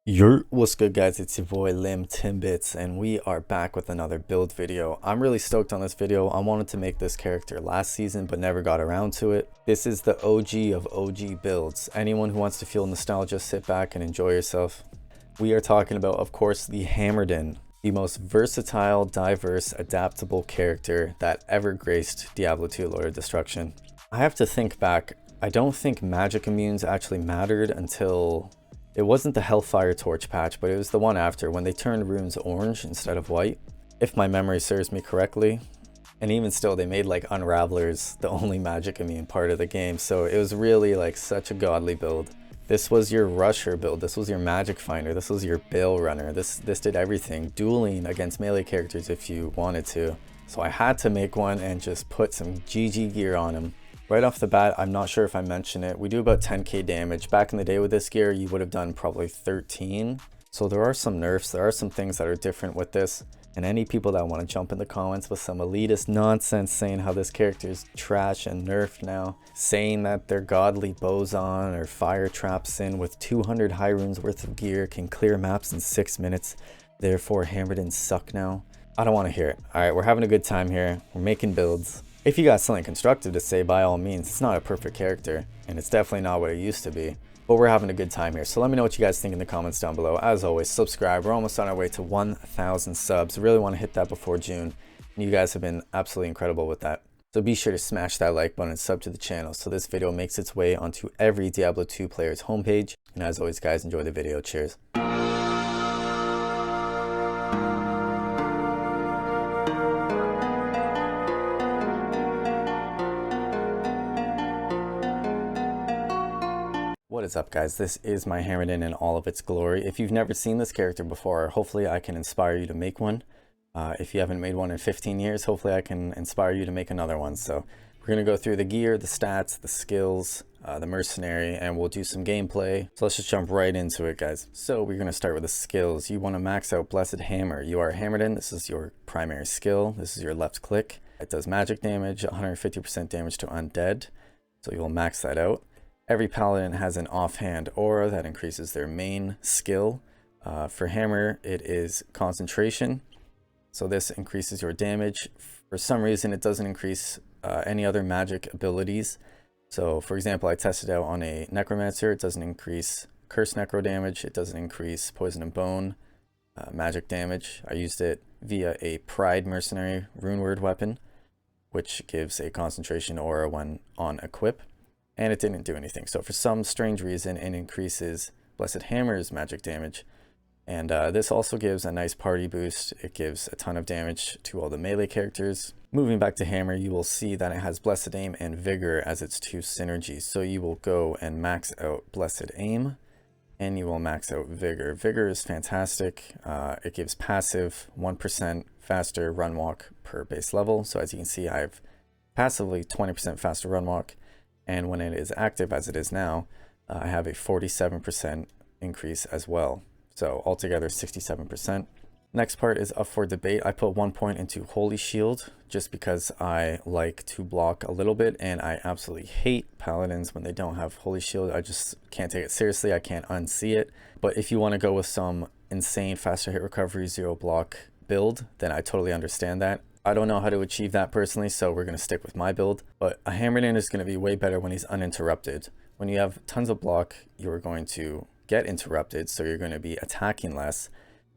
What's good, guys? It's your boy Lim Timbits, and we are back with another build video. I'm really stoked on this video. I wanted to make this character last season but never got around to it. This is the OG of OG builds. Anyone who wants to feel nostalgia, sit back and enjoy yourself. We are talking about, of course, the Hammerdin, the most versatile, diverse, adaptable character that ever graced Diablo 2 Lord of Destruction. I have to think back. I don't think magic immunes actually mattered until... It wasn't the Hellfire Torch patch, but it was the one after, when they turned runes orange instead of white, if my memory serves me correctly. And even still, they made like Unravelers the only magic immune part of the game, so it was really like such a godly build. This was your rusher build, this was your magic finder, this was your bail runner, this did everything. Dueling against melee characters if you wanted to. So I had to make one and just put some GG gear on him. Right off the bat, I'm not sure if I mentioned it, we do about 10k damage. Back in the day with this gear, you would have done probably 13. So there are some nerfs, there are some things that are different with this. And any people that want to jump in the comments with some elitist nonsense saying how this character is trash and nerfed now, saying that their godly boson or fire trap sin with 200 high runes worth of gear can clear maps in 6 minutes, therefore Hammerdin suck now. I don't want to hear it. Alright, we're having a good time here, we're making builds. If you got something constructive to say, by all means. It's not a perfect character, and it's definitely not what it used to be. But we're having a good time here, so let me know what you guys think in the comments down below. As always, subscribe. We're almost on our way to 1,000 subs. Really want to hit that before June. And you guys have been absolutely incredible with that. So be sure to smash that like button and sub to the channel so this video makes its way onto every Diablo 2 player's homepage. And as always, guys, enjoy the video. Cheers. What is up, guys? This is my Hammerdin in all of its glory. If you've never seen this character before, hopefully I can inspire you to make one. If you haven't made one in 15 years, hopefully I can inspire you to make another one. So we're going to go through the gear, the stats, the skills, the mercenary, and we'll do some gameplay. So let's just jump right into it, guys. So we're going to start with the skills. You want to max out Blessed Hammer. You are Hammerdin. This is your primary skill. This is your left click. It does magic damage, 150% damage to undead. So you will max that out. Every paladin has an offhand aura that increases their main skill. For hammer, it is concentration. So this increases your damage. For some reason, it doesn't increase any other magic abilities. So for example, I tested out on a necromancer. It doesn't increase curse necro damage. It doesn't increase poison and bone magic damage. I used it via a pride mercenary rune word weapon, which gives a concentration aura when on equip. And it didn't do anything. So for some strange reason, it increases Blessed Hammer's magic damage. And this also gives a nice party boost. It gives a ton of damage to all the melee characters. Moving back to Hammer, you will see that it has Blessed Aim and Vigor as its two synergies. So you will go and max out Blessed Aim, and you will max out Vigor. Vigor is fantastic. It gives passive 1% faster run walk per base level. So as you can see, I have passively 20% faster run walk. And when it is active, as it is now, I have a 47% increase as well. So altogether 67%. Next part is up for debate. I put 1 point into Holy Shield just because I like to block a little bit, and I absolutely hate paladins when they don't have Holy Shield. I just can't take it seriously. I can't unsee it. But if you want to go with some insane faster hit recovery, zero block build, then I totally understand that. I don't know how to achieve that personally, so we're going to stick with my build. But a Hammerdin is going to be way better when he's uninterrupted. When you have tons of block, you're going to get interrupted, so you're going to be attacking less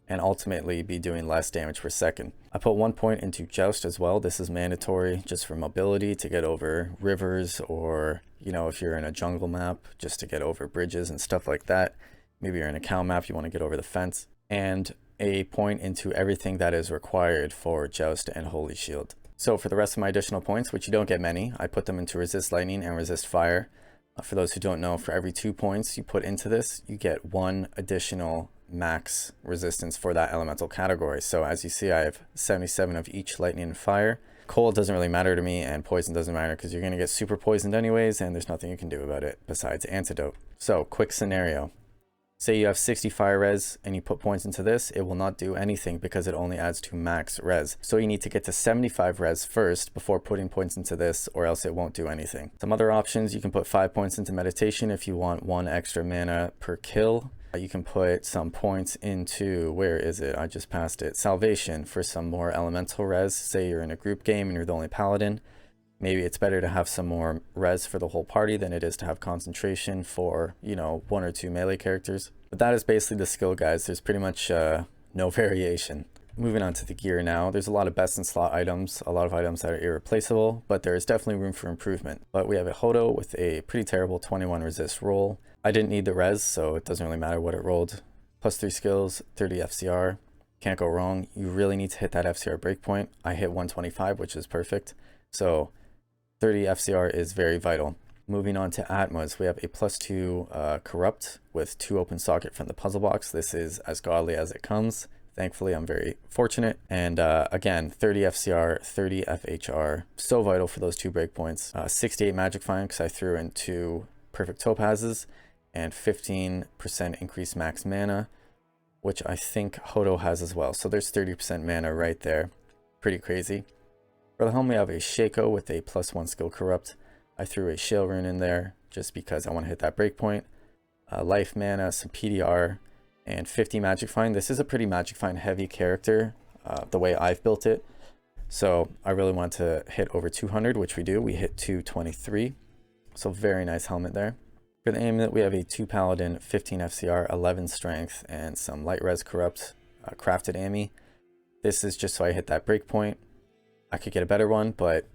and ultimately be doing less damage per second. I put 1 point into Joust as well. This is mandatory just for mobility to get over rivers, or, you know, if you're in a jungle map, just to get over bridges and stuff like that. Maybe you're in a cow map, you want to get over the fence. And a point into everything that is required for Joust and Holy Shield. So for the rest of my additional points, which you don't get many, I put them into Resist Lightning and Resist Fire. For those who don't know, for every 2 points you put into this, you get 1 additional max resistance for that elemental category. So as you see, I have 77 of each lightning and fire. Cold doesn't really matter to me, and poison doesn't matter because you're going to get super poisoned anyways, and there's nothing you can do about it besides antidote. So quick scenario. Say you have 60 fire res and you put points into this, it will not do anything because it only adds to max res. So you need to get to 75 res first before putting points into this, or else it won't do anything. Some other options, you can put 5 points into meditation if you want 1 extra mana per kill. You can put some points into, where is it? I just passed it. Salvation for some more elemental res. Say you're in a group game and you're the only paladin. Maybe it's better to have some more res for the whole party than it is to have concentration for, you know, 1 or 2 melee characters. But that is basically the skill, guys. There's pretty much no variation. Moving on to the gear now, there's a lot of best in slot items, a lot of items that are irreplaceable, but there is definitely room for improvement. But we have a Hodo with a pretty terrible 21 resist roll. I didn't need the res, so it doesn't really matter what it rolled. +3 skills, 30 FCR. Can't go wrong. You really need to hit that FCR breakpoint. I hit 125, which is perfect. So 30 FCR is very vital. Moving on to Atmas, we have a +2 corrupt with 2 open socket from the puzzle box. This is as godly as it comes. Thankfully, I'm very fortunate. And again, 30 FCR, 30 FHR, so vital for those 2 breakpoints. 68 magic find because I threw in 2 perfect topazes, and 15% increased max mana, which I think Hodo has as well. So there's 30% mana right there. Pretty crazy. For the helm, we have a Shaco with a +1 skill corrupt. I threw a Shale Rune in there just because I want to hit that breakpoint. Life mana, some PDR, and 50 magic find. This is a pretty magic find heavy character, the way I've built it. So I really want to hit over 200, which we do. We hit 223. So very nice helmet there. For the amulet, we have a 2 paladin, 15 FCR, 11 strength, and some light res corrupt crafted ami. This is just so I hit that breakpoint. I could get a better one, but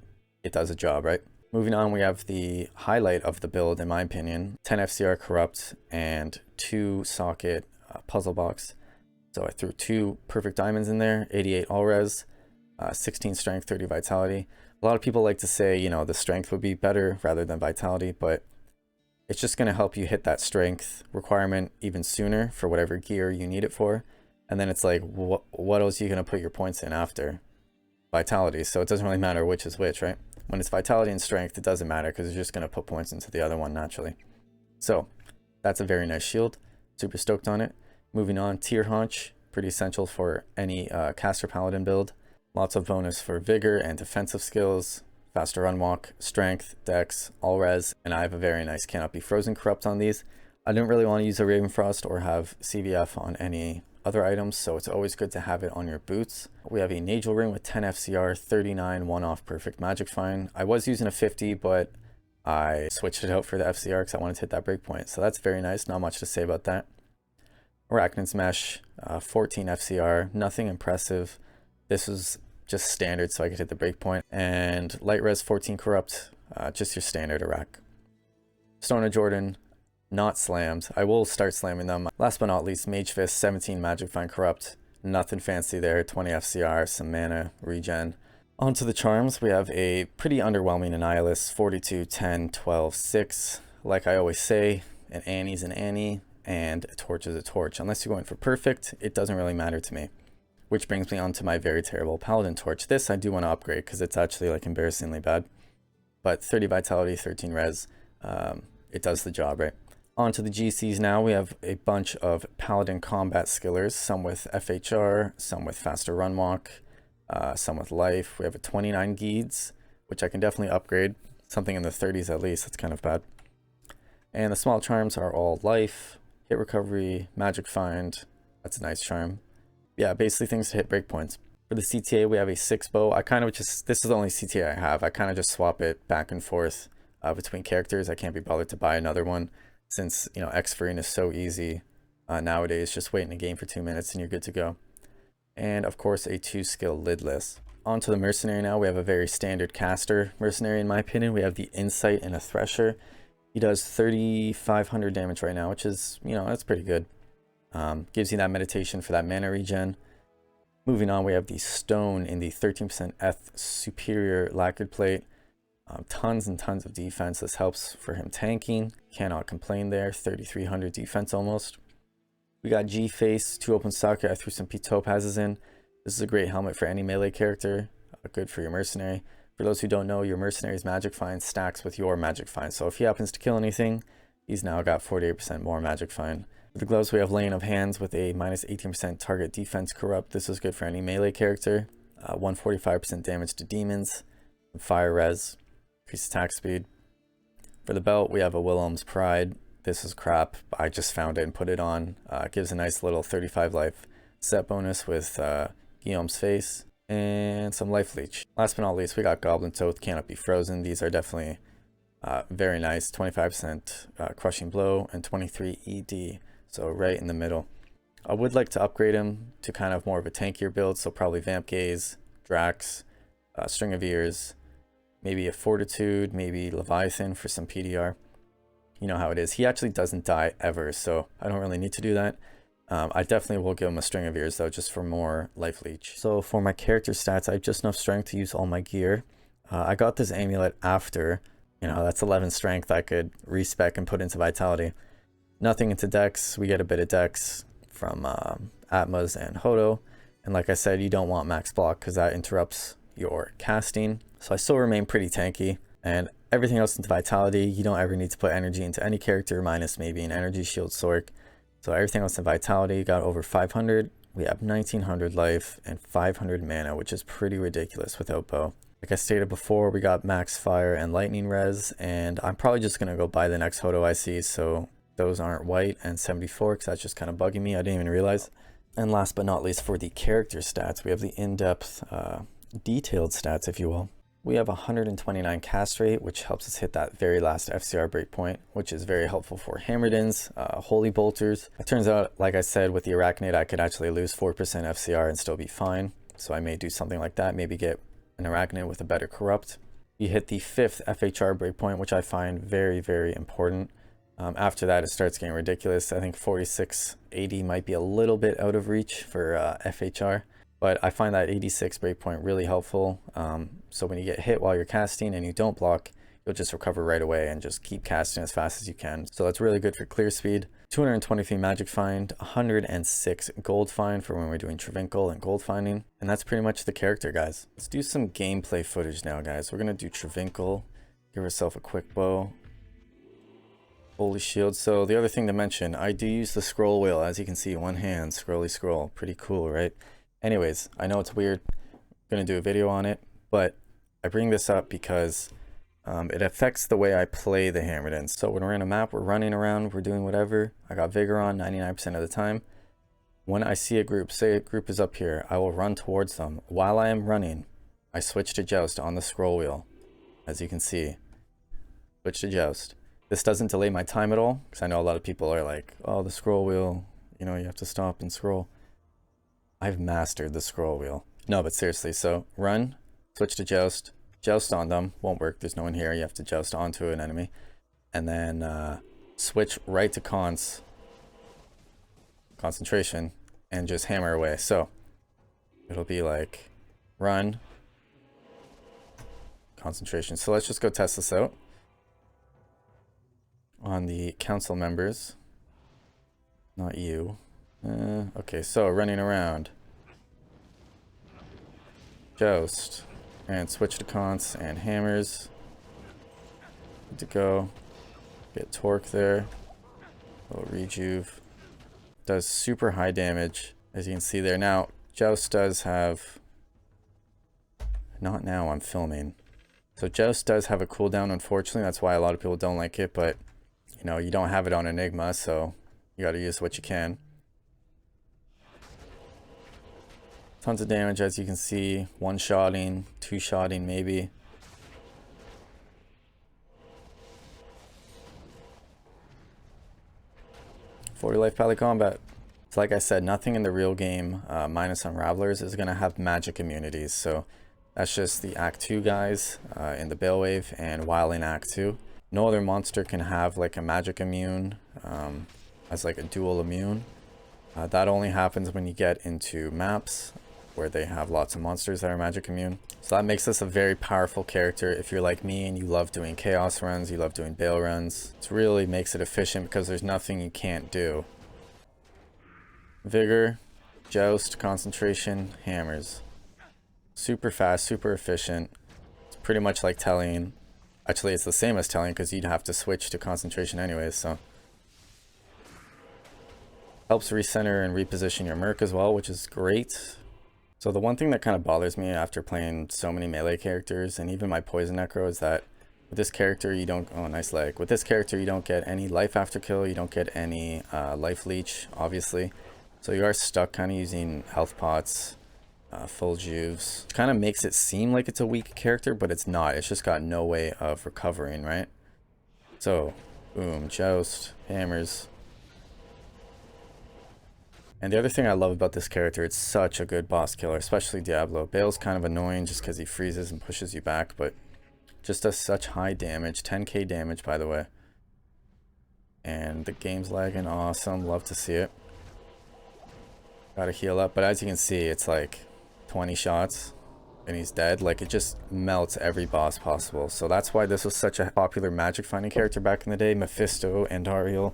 it does a job, right? Moving on, we have the highlight of the build, in my opinion, 10 FCR corrupt and 2 socket puzzle box. So I threw 2 perfect diamonds in there, 88 all res, 16 strength, 30 vitality. A lot of people like to say, you know, the strength would be better rather than vitality, but it's just going to help you hit that strength requirement even sooner for whatever gear you need it for. And then it's like, what else are you going to put your points in after? Vitality. So it doesn't really matter which is which, right? When it's vitality and strength, it doesn't matter because you're just going to put points into the other one naturally. So that's a very nice shield. Super stoked on it. Moving on, Tier Haunch. Pretty essential for any caster paladin build. Lots of bonus for vigor and defensive skills. Faster run walk, strength, dex, all res, and I have a very nice cannot be frozen corrupt on these. I didn't really want to use a Ravenfrost or have CVF on any other items, so it's always good to have it on your boots. We have a Nagel ring with 10 FCR, 39 one-off perfect magic find. I was using a 50, but I switched it out for the FCR because I wanted to hit that breakpoint, so that's very nice. Not much to say about that. Arachnid's Mesh, 14 FCR, nothing impressive. This was just standard so I could hit the breakpoint. And light res 14 corrupt, just your standard Arac. Stone of Jordan, not slammed. I will start slamming them. Last but not least, Mage Fist, 17 magic find corrupt. Nothing fancy there, 20 FCR, some mana, regen. Onto the charms, we have a pretty underwhelming Annihilus, 42, 10, 12, 6. Like I always say, an Annie's an Annie, and a torch is a torch. Unless you're going for perfect, it doesn't really matter to me. Which brings me on to my very terrible Paladin Torch. This I do want to upgrade because it's actually like embarrassingly bad. But 30 vitality, 13 res, it does the job, right? On to the GCs now. We have a bunch of Paladin combat skillers, some with FHR, some with faster run walk, some with life. We have a 29 Geeds, which I can definitely upgrade. Something in the 30s at least, that's kind of bad. And the small charms are all life, hit recovery, magic find. That's a nice charm. Yeah, basically things to hit breakpoints. For the CTA, we have a 6 bow. I kind of just, this is the only CTA I have. I kind of just swap it back and forth between characters. I can't be bothered to buy another one since, you know, X-Free is so easy nowadays. Just wait in a game for 2 minutes and you're good to go. And of course, a 2-skill lidless. On to the Mercenary now. We have a very standard caster Mercenary in my opinion. We have the Insight and a Thresher. He does 3,500 damage right now, which is, you know, that's pretty good. Gives you that meditation for that mana regen. Moving on, we have the Stone in the 13% Eth Superior Lacquered Plate. Tons and tons of defense. This helps for him tanking. Cannot complain there. 3,300 defense almost. We got G-Face, 2 open socket. I threw some P Topazes in. This is a great helmet for any melee character. Good for your Mercenary. For those who don't know, your Mercenary's magic find stacks with your magic find. So if he happens to kill anything, he's now got 48% more magic find. For the gloves, we have Laying of Hands with a minus 18% target defense corrupt. This is good for any melee character. 145% damage to demons. Fire res, increased attack speed. For the belt, we have a Wilhelm's Pride. this is crap. I just found it and put it on. Gives a nice little 35 life set bonus with Guillaume's face and some life leech. Last but not least, we got Goblin's Oath, Cannot Be Frozen. These are definitely very nice. 25% crushing blow and 23 ED, so right in the middle. I would like to upgrade him to kind of more of a tankier build, so probably Vamp Gaze, Drax, String of Ears, maybe a Fortitude, maybe Leviathan for some PDR. You know how it is. He actually doesn't die ever, so I don't really need to do that. I definitely will give him a String of Ears though, just for more life leech. So for my character stats, I have just enough strength to use all my gear. I got this amulet after, you know, that's 11 strength I could respec and put into vitality. Nothing into dex. We get a bit of dex from Atmas and Hodo. And like I said, you don't want max block because that interrupts your casting. So I still remain pretty tanky, and everything else into vitality. You don't ever need to put energy into any character minus maybe an energy shield Sork. So everything else in vitality got over 500. We have 1900 life and 500 mana, which is pretty ridiculous without bow. Like I stated before, we got max fire and lightning res, and I'm probably just gonna go buy the next Hodo I see, so those aren't white and 74 because that's just kind of bugging me. I didn't even realize. And last but not least, for the character stats, we have the in-depth detailed stats, if you will. We have 129 cast rate, which helps us hit that very last FCR breakpoint, which is very helpful for Hammerdins, Holy Bolters. It turns out, like I said, with the Arachnid, I could actually lose 4% FCR and still be fine. So I may do something like that, maybe get an Arachnid with a better Corrupt. You hit the 5th FHR breakpoint, which I find very, very important. After that, it starts getting ridiculous. I think 4680 might be a little bit out of reach for FHR. But I find that 86 breakpoint really helpful. So when you get hit while you're casting and you don't block, you'll just recover right away and just keep casting as fast as you can. So that's really good for clear speed. 223 magic find, 106 gold find for when we're doing Travinkle and gold finding. And that's pretty much the character, guys. Let's do some gameplay footage now, guys. We're gonna do Travinkle, give herself a quick bow. Holy shield. So the other thing to mention, I do use the scroll wheel. As you can see, one hand, scrolly scroll. Pretty cool, right? Anyways, I know it's weird. I'm gonna do a video on it, but I bring this up because it affects the way I play the Hammerdin. So when we're in a map, we're running around, we're doing whatever. I got Vigor on 99% of the time. When I see a group, say a group is up here, I will run towards them. While I am running, I switch to Joust on the scroll wheel. As you can see, switch to Joust. This doesn't delay my time at all, because I know a lot of people are like, oh, the scroll wheel, you know, you have to stop and scroll. I've mastered the scroll wheel. No, but seriously, so run, switch to Joust, Joust on them, won't work, there's no one here, you have to Joust onto an enemy, and then switch right to concentration, and just hammer away. So it'll be like run, concentration. So let's just go test this out on the council members, not you. Okay, so running around, Joust, and switch to cons and hammers. Good to go. Get torque there. A little rejuve. Does super high damage, as you can see there. Now, Joust does have, not now, I'm filming. So Joust does have a cooldown, unfortunately. That's why a lot of people don't like it, but you know, you don't have it on Enigma, so you gotta use what you can. Tons of damage, as you can see. One-shotting, two-shotting maybe. $40 life pally combat. So like I said, nothing in the real game, minus Unravelers, is going to have magic immunities. So that's just the Act 2 guys in the Bale Wave, and while in Act 2. No other monster can have like a magic immune as like a dual immune. That only happens when you get into maps where they have lots of monsters that are magic immune. So that makes this a very powerful character. If you're like me and you love doing chaos runs, you love doing Bale runs, it really makes it efficient because there's nothing you can't do. Vigor, Joust, concentration, hammers. Super fast, super efficient. It's pretty much like telling. Actually, it's the same as telling because you'd have to switch to concentration anyways, so. Helps recenter and reposition your Merc as well, which is great. So the one thing that kind of bothers me after playing so many melee characters and even my Poison Necro is that With this character, you don't... Oh, nice leg. With this character, you don't get any life after kill. You don't get any life leech, obviously. So you are stuck kind of using health pots, full juves. Kind of makes it seem like it's a weak character, but it's not. It's just got no way of recovering, right? So, boom, joust, hammers. And the other thing I love about this character, it's such a good boss killer, especially Diablo. Bale's kind of annoying just because he freezes and pushes you back, but just does such high damage. 10k damage, by the way. And the game's lagging. Awesome. Love to see it. Gotta heal up. But as you can see, it's like 20 shots and he's dead. Like, it just melts every boss possible. So that's why this was such a popular magic finding character back in the day. Mephisto, Andariel,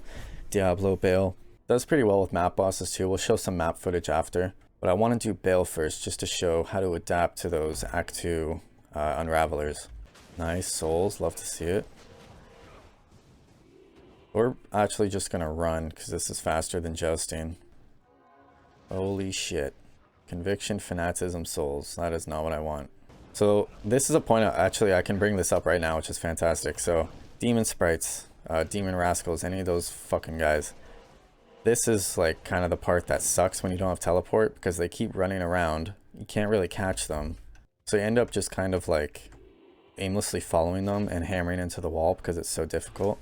Diablo, Bale. Does pretty well with map bosses too. We'll show some map footage after. But I want to do Bale first just to show how to adapt to those Act 2 Unravelers. Nice souls. Love to see it. We're actually just going to run because this is faster than jousting. Holy shit. Conviction, fanaticism, souls. That is not what I want. So this is a point, actually I can bring this up right now, which is fantastic. So demon sprites, demon rascals, any of those fucking guys. This is like kind of the part that sucks when you don't have teleport because they keep running around. You can't really catch them. So you end up just kind of like aimlessly following them and hammering into the wall because it's so difficult.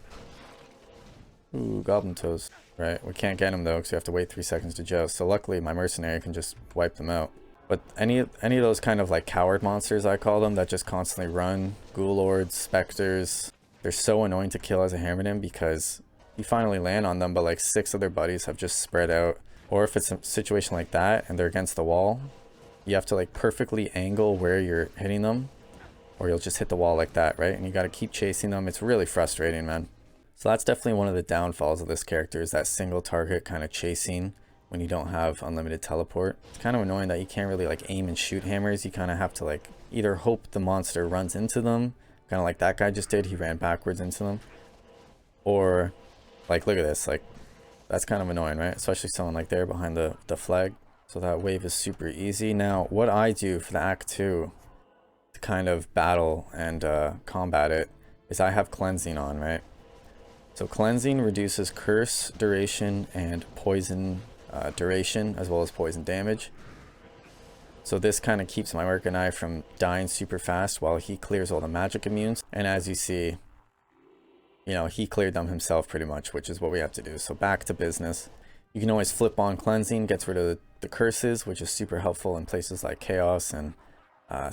Ooh, goblin toes. Right, we can't get them though because we have to wait 3 seconds to joust. So luckily my mercenary can just wipe them out. But any of those kind of like coward monsters, I call them, that just constantly run, ghoul lords, specters, they're so annoying to kill as a Hammerdin because you finally land on them, but like 6 of their buddies have just spread out. Or if it's a situation like that and they're against the wall, you have to like perfectly angle where you're hitting them, or you'll just hit the wall like that, right? And you got to keep chasing them. It's really frustrating, man. So that's definitely one of the downfalls of this character, is that single target kind of chasing when you don't have unlimited teleport. It's kind of annoying that you can't really like aim and shoot hammers. You kind of have to like either hope the monster runs into them, kind of like that guy just did. He ran backwards into them. Or like, look at this, like that's kind of annoying, right? Especially someone like there behind the flag. So that wave is super easy. Now what I do for the Act 2 to kind of battle and combat it is I have cleansing on, right? So cleansing reduces curse duration and poison duration, as well as poison damage. So this kind of keeps my Merc and I from dying super fast while he clears all the magic immunes. And as you see, you know, he cleared them himself pretty much, which is what we have to do. So back to business. You can always flip on cleansing, gets rid of the curses, which is super helpful in places like Chaos and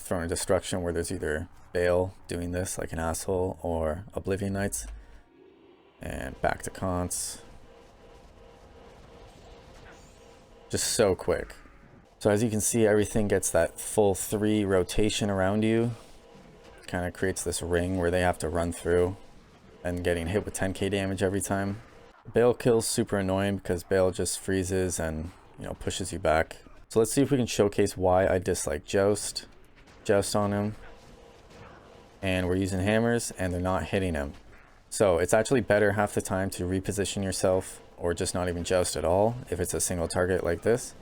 Throne of Destruction, where there's either Bale doing this like an asshole or Oblivion Knights. And back to cons. Just so quick. So as you can see, everything gets that full 3 rotation around you. Kind of creates this ring where they have to run through and getting hit with 10k damage every time. Bale kill's super annoying because Bale just freezes and, you know, pushes you back. So let's see if we can showcase why I dislike Joust. Joust on him. And we're using hammers and they're not hitting him. So it's actually better half the time to reposition yourself or just not even joust at all if it's a single target like this.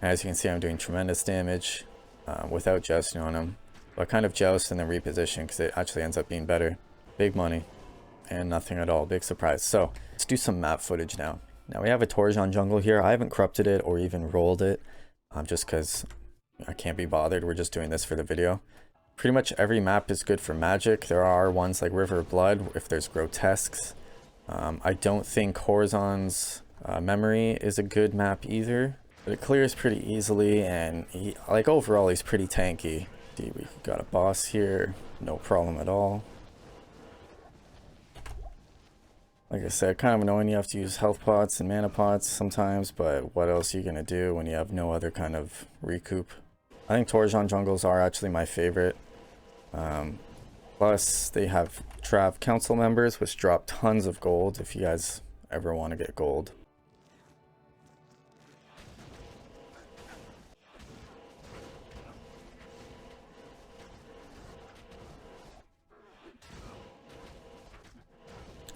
As you can see, I'm doing tremendous damage without jousting on him. So I kind of joust and then reposition because it actually ends up being better. Big money and nothing at all. Big surprise. So let's do some map footage now. Now we have a Torsion jungle here. I haven't corrupted it or even rolled it just because I can't be bothered. We're just doing this for the video. Pretty much every map is good for magic. There are ones like River of Blood if there's grotesques. I don't think Horizon's Memory is a good map either, but it clears pretty easily, and like overall he's pretty tanky. We got a boss here, no problem at all. Like I said, kind of annoying. You have to use health pots and mana pots sometimes, but what else are you gonna do when you have no other kind of recoup? I think Torsion jungles are actually my favorite. Plus they have Trav Council members, which drop tons of gold if you guys ever want to get gold.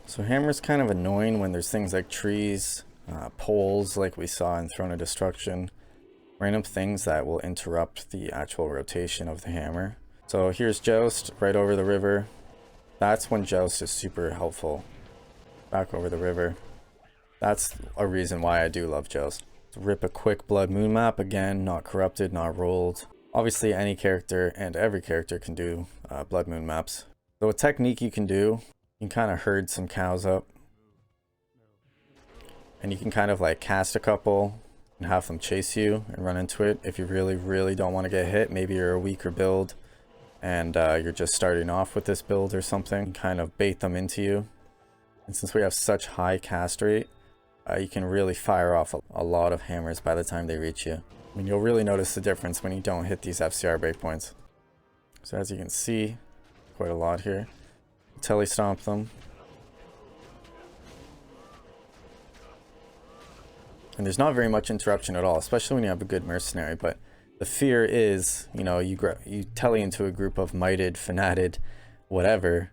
So hammer's kind of annoying when there's things like trees, poles like we saw in Throne of Destruction, random things that will interrupt the actual rotation of the hammer. So here's Joust right over the river. That's when Joust is super helpful. Back over the river. That's a reason why I do love Joust. Rip a quick Blood Moon map, again, not corrupted, not rolled. Obviously any character and every character can do Blood Moon maps. So a technique you can do, you can kind of herd some cows up. And you can kind of like cast a couple and have them chase you and run into it. If you really don't want to get hit, maybe you're a weaker build and you're just starting off with this build or something, kind of bait them into you. And since we have such high cast rate, you can really fire off a lot of hammers by the time they reach you. I mean, you'll really notice the difference when you don't hit these FCR breakpoints. So as you can see, quite a lot here. Telestomp them. And there's not very much interruption at all, especially when you have a good mercenary. But the fear is, you know, you tele into a group of mighted, fanated, whatever,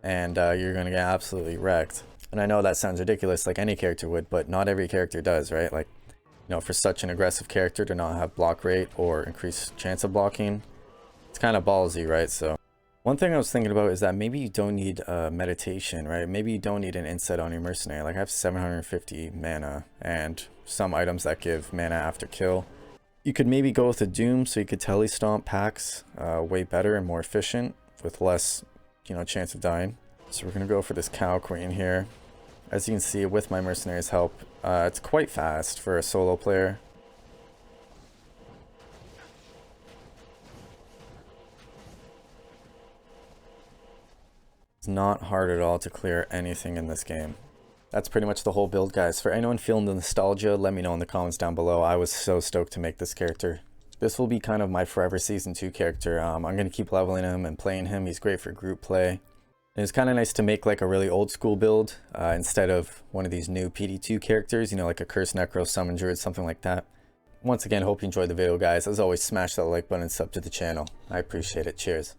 and you're going to get absolutely wrecked. And I know that sounds ridiculous, like any character would, but not every character does, right? Like, you know, for such an aggressive character to not have block rate or increased chance of blocking, it's kind of ballsy, right? So one thing I was thinking about is that maybe you don't need meditation, right? Maybe you don't need an inset on your mercenary. Like I have 750 mana and some items that give mana after kill. You could maybe go with a Doom so you could telestomp packs way better and more efficient with less, you know, chance of dying. So we're going to go for this Cow Queen here. As you can see, with my mercenary's help, it's quite fast for a solo player. It's not hard at all to clear anything in this game. That's pretty much the whole build, guys. For anyone feeling the nostalgia, let me know in the comments down below. I was so stoked to make this character. This will be kind of my forever Season 2 character. I'm going to keep leveling him and playing him. He's great for group play. And it's kind of nice to make like a really old school build instead of one of these new PD2 characters, you know, like a Curse Necro, Summon Druid, something like that. Once again, hope you enjoyed the video, guys. As always, smash that like button and sub to the channel. I appreciate it. Cheers.